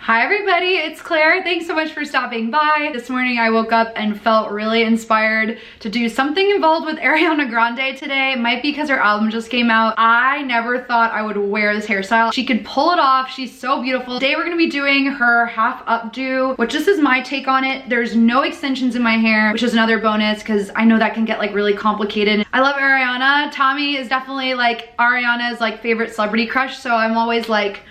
Hi everybody, it's Claire. Thanks so much for stopping by. This morning I woke up and felt really inspired to do something involved with Ariana Grande today. It might be because her album just came out. I never thought I would wear this hairstyle. She could pull it off. She's so beautiful. Today we're gonna be doing her half updo, which this is my take on it. There's no extensions in my hair, which is another bonus because I know that can get like really complicated. I love Ariana. Tommy is definitely like Ariana's like favorite celebrity crush, so I'm always like,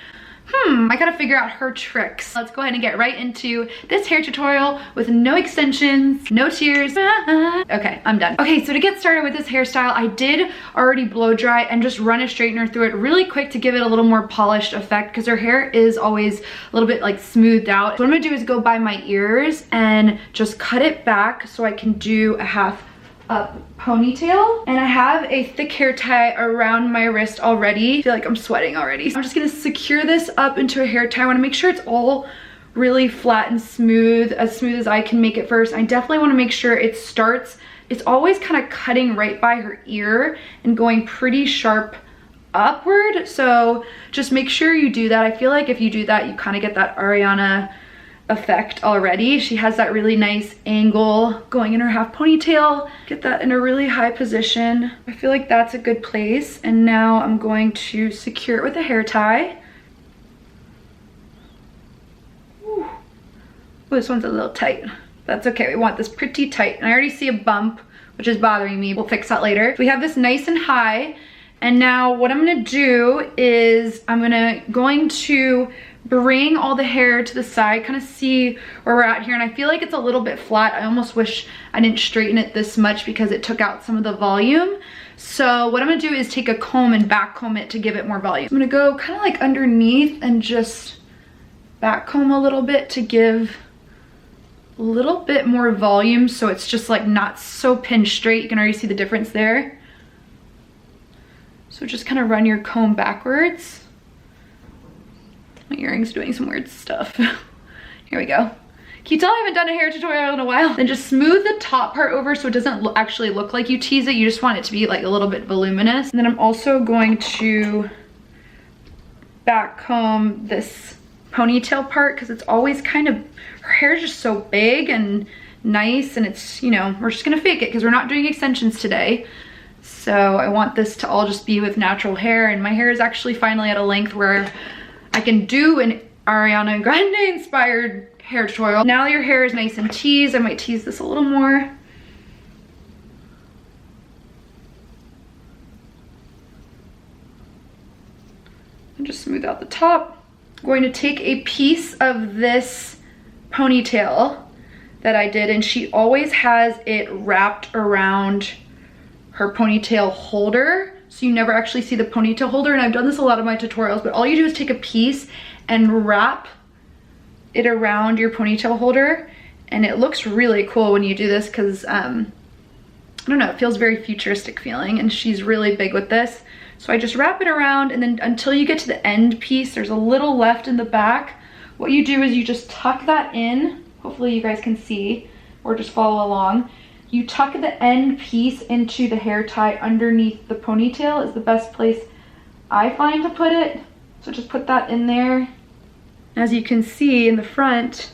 I gotta figure out her tricks. Let's go ahead and get right into this hair tutorial with no extensions, no tears. Okay, I'm done. Okay, so to get started with this hairstyle, I did already blow dry and just run a straightener through it really quick to give it a little more polished effect because her hair is always a little bit like smoothed out. So what I'm gonna do is go by my ears and just cut it back so I can do a half up ponytail, and I have a thick hair tie around my wrist already. I feel like I'm sweating already. So I'm just gonna secure this up into a hair tie. I wanna make sure it's all really flat and smooth as I can make it first. I definitely wanna make sure it starts, it's always kind of cutting right by her ear and going pretty sharp upward. So just make sure you do that. I feel like if you do that, you kind of get that Ariana effect already. She has that really nice angle going in her half ponytail. Get that in a really high position. I feel like that's a good place. And now I'm going to secure it with a hair tie. Ooh. Oh, this one's a little tight. That's okay, we want this pretty tight. And I already see a bump, which is bothering me. We'll fix that later. So we have this nice and high. And now what I'm gonna do is I'm going to bring all the hair to the side, kind of see where we're at here. And I feel like it's a little bit flat. I almost wish I didn't straighten it this much because it took out some of the volume. So what I'm gonna do is take a comb and back comb it to give it more volume. I'm gonna go kind of like underneath and just back comb a little bit to give a little bit more volume so it's just like not so pinned straight. You can already see the difference there. So just kind of run your comb backwards. My earring's doing some weird stuff. Here we go. Can you tell I haven't done a hair tutorial in a while? Then just smooth the top part over so it doesn't actually look like you tease it. You just want it to be like a little bit voluminous. And then I'm also going to back comb this ponytail part because it's always kind of, her hair is just so big and nice, and it's, you know, we're just gonna fake it because we're not doing extensions today. So I want this to all just be with natural hair, and my hair is actually finally at a length where I can do an Ariana Grande inspired hair tutorial. Now your hair is nice and teased. I might tease this a little more. And just smooth out the top. I'm going to take a piece of this ponytail that I did, and she always has it wrapped around her ponytail holder. So you never actually see the ponytail holder, and I've done this a lot of my tutorials, but all you do is take a piece and wrap it around your ponytail holder, and it looks really cool when you do this because I don't know, it feels very futuristic feeling, and she's really big with this. So I just wrap it around, and then until you get to the end piece, there's a little left in the back. What you do is you just tuck that in. Hopefully you guys can see, or just follow along. You tuck the end piece into the hair tie underneath the ponytail is the best place I find to put it. So just put that in there. As you can see in the front,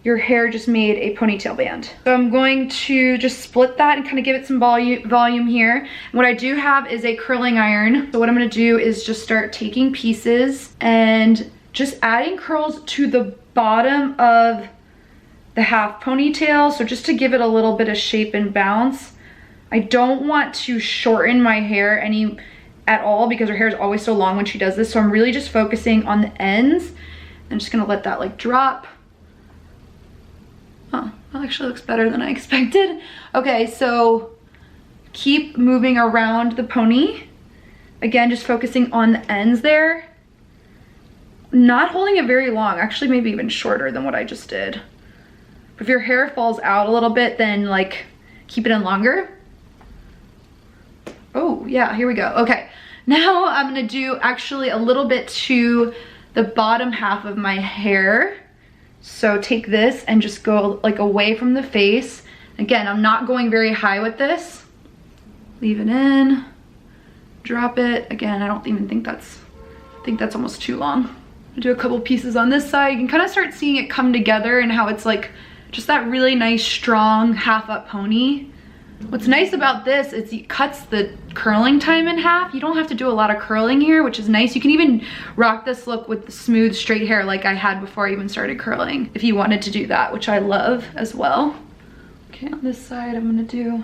your hair just made a ponytail band. So I'm going to just split that and kind of give it some volume here. And what I do have is a curling iron. So what I'm gonna do is just start taking pieces and just adding curls to the bottom of the half ponytail, so just to give it a little bit of shape and bounce. I don't want to shorten my hair at all because her hair is always so long when she does this, so I'm really just focusing on the ends. I'm just gonna let that like drop. Oh, that actually looks better than I expected. Okay, so keep moving around the pony. Again, just focusing on the ends there. Not holding it very long, actually maybe even shorter than what I just did. If your hair falls out a little bit, then like keep it in longer. Oh yeah, here we go. Okay, now I'm gonna do actually a little bit to the bottom half of my hair. So take this and just go like away from the face. Again, I'm not going very high with this. Leave it in, drop it. Again, I don't even think that's, I think that's almost too long. Do a couple pieces on this side. You can kind of start seeing it come together and how it's like just that really nice strong half up pony. What's nice about this is it cuts the curling time in half. You don't have to do a lot of curling here, which is nice. You can even rock this look with the smooth straight hair like I had before I even started curling, if you wanted to do that, which I love as well. Okay, on this side I'm gonna do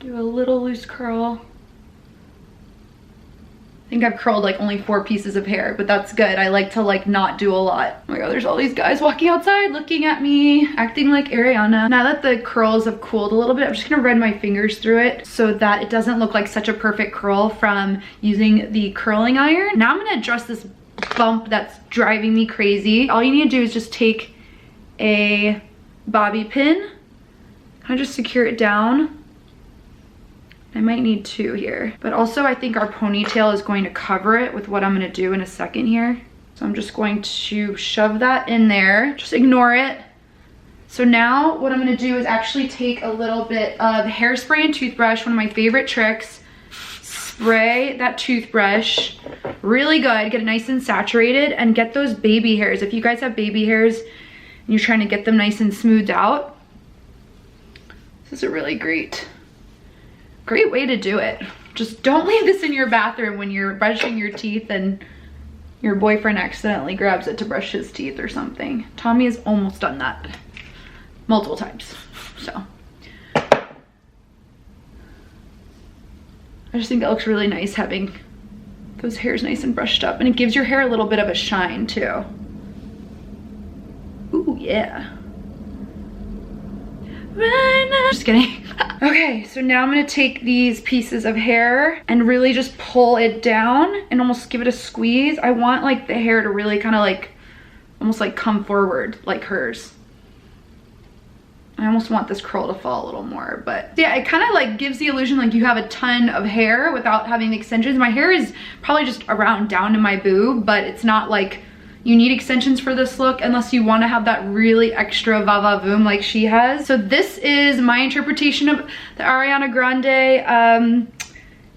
a little loose curl. I think I've curled like only 4 pieces of hair, but that's good. I like to like not do a lot. Oh my god, there's all these guys walking outside looking at me, acting like Ariana. Now that the curls have cooled a little bit, I'm just gonna run my fingers through it so that it doesn't look like such a perfect curl from using the curling iron. Now I'm gonna address this bump that's driving me crazy. All you need to do is just take a bobby pin, kind of just secure it down. I might need 2 here, but also I think our ponytail is going to cover it with what I'm gonna do in a second here. So I'm just going to shove that in there, just ignore it. So now what I'm gonna do is actually take a little bit of hairspray and toothbrush, one of my favorite tricks. Spray that toothbrush really good, get it nice and saturated, and get those baby hairs. If you guys have baby hairs and you're trying to get them nice and smoothed out, this is a really great way to do it. Just don't leave this in your bathroom when you're brushing your teeth and your boyfriend accidentally grabs it to brush his teeth or something. Tommy has almost done that multiple times. So I just think it looks really nice having those hairs nice and brushed up, and it gives your hair a little bit of a shine too. Ooh, yeah. Right now. Just kidding. Okay, so now I'm gonna take these pieces of hair and really just pull it down and almost give it a squeeze. I want like the hair to really kind of like, almost like come forward like hers. I almost want this curl to fall a little more, but yeah, it kind of like gives the illusion like you have a ton of hair without having the extensions. My hair is probably just around down to my boob, but it's not like you need extensions for this look unless you want to have that really extra va-va-voom like she has. So this is my interpretation of the Ariana Grande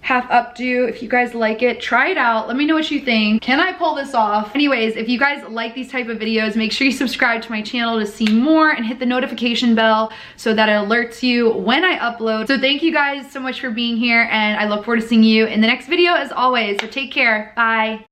half updo. If you guys like it, try it out. Let me know what you think. Can I pull this off? Anyways, if you guys like these type of videos, make sure you subscribe to my channel to see more and hit the notification bell so that it alerts you when I upload. So thank you guys so much for being here, and I look forward to seeing you in the next video as always. So take care. Bye.